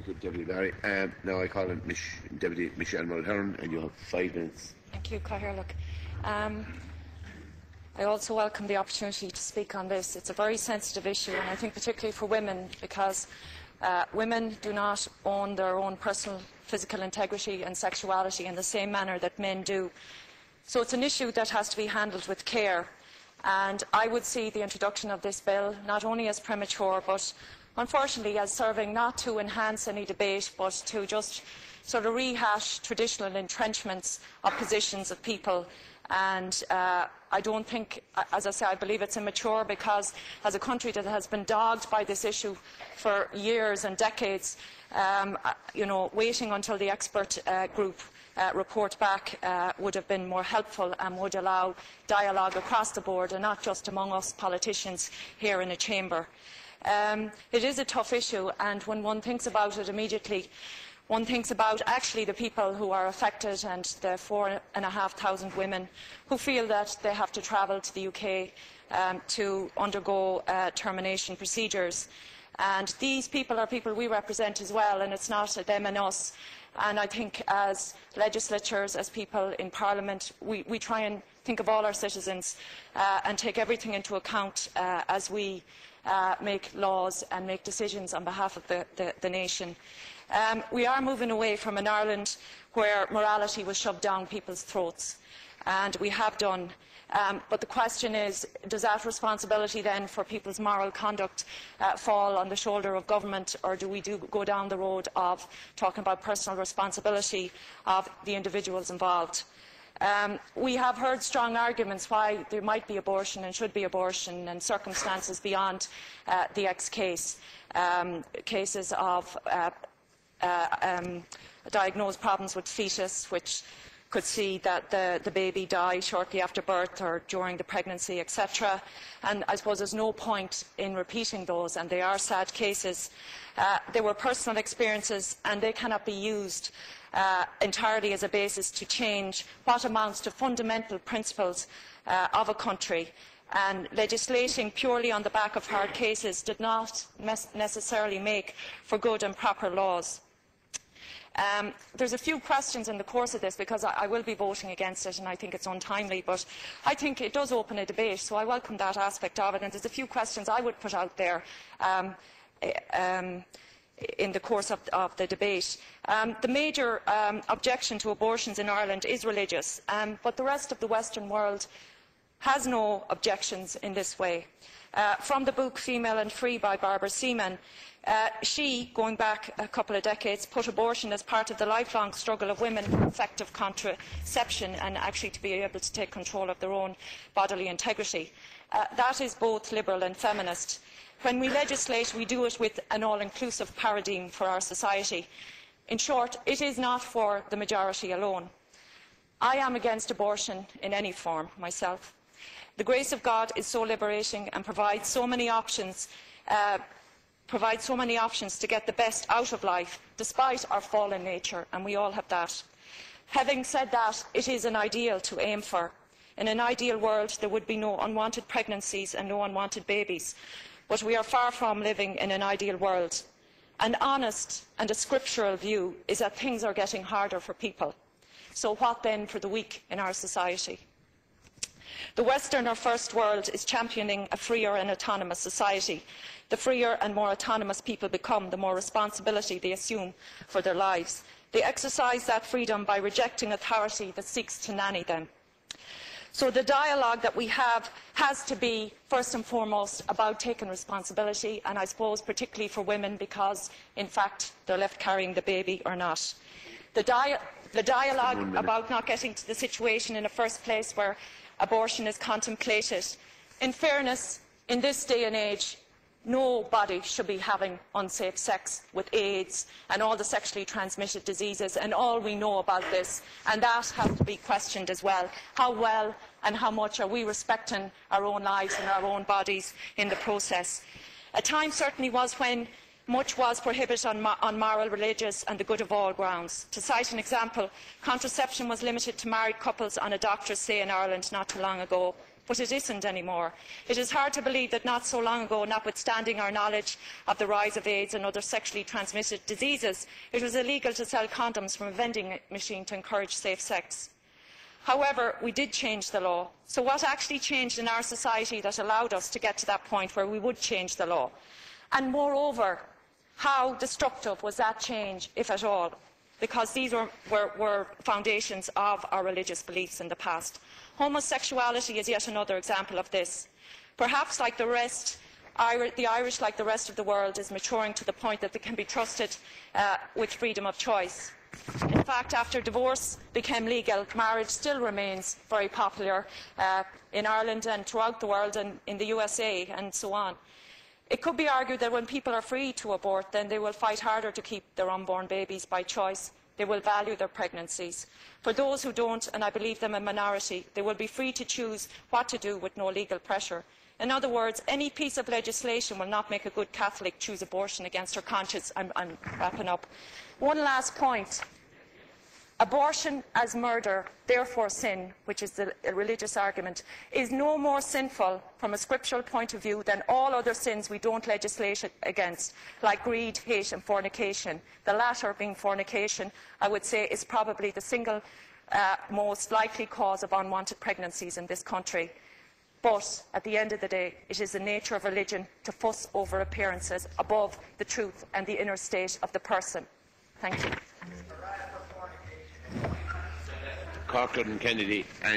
Thank you, Deputy Larry. Now I call on Deputy Michelle Mulherin, and you have 5 minutes. Thank you, Catherlook. I also welcome the opportunity to speak on this. It's a very sensitive issue, and I think particularly for women, because women do not own their own personal physical integrity and sexuality in the same manner that men do. So it's an issue that has to be handled with care. And I would see the introduction of this bill not only as premature, but unfortunately as serving not to enhance any debate, but to just sort of rehash traditional entrenchments of positions of people. And I don't think, as I say, I believe it's immature, because as a country that has been dogged by this issue for years and decades, waiting until the expert group report back would have been more helpful and would allow dialogue across the board and not just among us politicians here in a chamber. It is a tough issue, and when one thinks about it immediately, one thinks about actually the people who are affected and the 4,500 women who feel that they have to travel to the UK to undergo termination procedures. And these people are people we represent as well, and it's not them and us. And I think as legislatures, as people in Parliament, we try and think of all our citizens and take everything into account as we make laws and make decisions on behalf of the nation. We are moving away from an Ireland where morality was shoved down people's throats, and we have done. But the question is, does that responsibility then for people's moral conduct fall on the shoulder of government, or do we go down the road of talking about personal responsibility of the individuals involved? We have heard strong arguments why there might be abortion and should be abortion, and circumstances beyond the X case, cases of diagnosed problems with fetus, which could see that the baby die shortly after birth or during the pregnancy, etc. And I suppose there's no point in repeating those, and they are sad cases. They were personal experiences, and they cannot be used entirely as a basis to change what amounts to fundamental principles of a country. And legislating purely on the back of hard cases did not necessarily make for good and proper laws. There's a few questions in the course of this, because I will be voting against it and I think it's untimely, but I think it does open a debate, so I welcome that aspect of it, and there's a few questions I would put out there in the course of the debate. The major objection to abortions in Ireland is religious, but the rest of the Western world has no objections in this way. From the book Female and Free by Barbara Seaman, she, going back a couple of decades, put abortion as part of the lifelong struggle of women for effective contraception and actually to be able to take control of their own bodily integrity. That is both liberal and feminist. When we legislate, we do it with an all-inclusive paradigm for our society. In short, it is not for the majority alone. I am against abortion in any form myself. The grace of God is so liberating and provides so many options to get the best out of life, despite our fallen nature, and we all have that. Having said that, it is an ideal to aim for. In an ideal world, there would be no unwanted pregnancies and no unwanted babies, but we are far from living in an ideal world. An honest and a scriptural view is that things are getting harder for people. So what then for the weak in our society? The Western or First World is championing a freer and autonomous society. The freer and more autonomous people become, the more responsibility they assume for their lives. They exercise that freedom by rejecting authority that seeks to nanny them. So the dialogue that we have has to be, first and foremost, about taking responsibility, and I suppose particularly for women, because, in fact, they're left carrying the baby or not. The dialogue about not getting to the situation in the first place where abortion is contemplated. In fairness, in this day and age, nobody should be having unsafe sex with AIDS and all the sexually transmitted diseases and all we know about this, and that has to be questioned as well. How well and how much are we respecting our own lives and our own bodies in the process? A time certainly was when much was prohibited on moral, religious and the good of all grounds. To cite an example, contraception was limited to married couples on a doctor's say in Ireland not too long ago. but it isn't anymore. It is hard to believe that not so long ago, notwithstanding our knowledge of the rise of AIDS and other sexually transmitted diseases, it was illegal to sell condoms from a vending machine to encourage safe sex. However, we did change the law. So what actually changed in our society that allowed us to get to that point where we would change the law? And moreover, how destructive was that change, if at all? Because these were foundations of our religious beliefs in the past. Homosexuality is yet another example of this. Perhaps like the rest, the Irish, like the rest of the world, is maturing to the point that they can be trusted with freedom of choice. In fact, after divorce became legal, marriage still remains very popular in Ireland and throughout the world and in the USA and so on. It could be argued that when people are free to abort, then they will fight harder to keep their unborn babies by choice. They will value their pregnancies. For those who don't, and I believe them a minority, they will be free to choose what to do with no legal pressure. In other words, any piece of legislation will not make a good Catholic choose abortion against her conscience. I'm wrapping up. One last point. Abortion as murder, therefore sin, which is the religious argument, is no more sinful from a scriptural point of view than all other sins we don't legislate against, like greed, hate and fornication. The latter, being fornication, I would say is probably the single most likely cause of unwanted pregnancies in this country. But at the end of the day, it is the nature of religion to fuss over appearances above the truth and the inner state of the person. Thank you. Corcoran, Kennedy and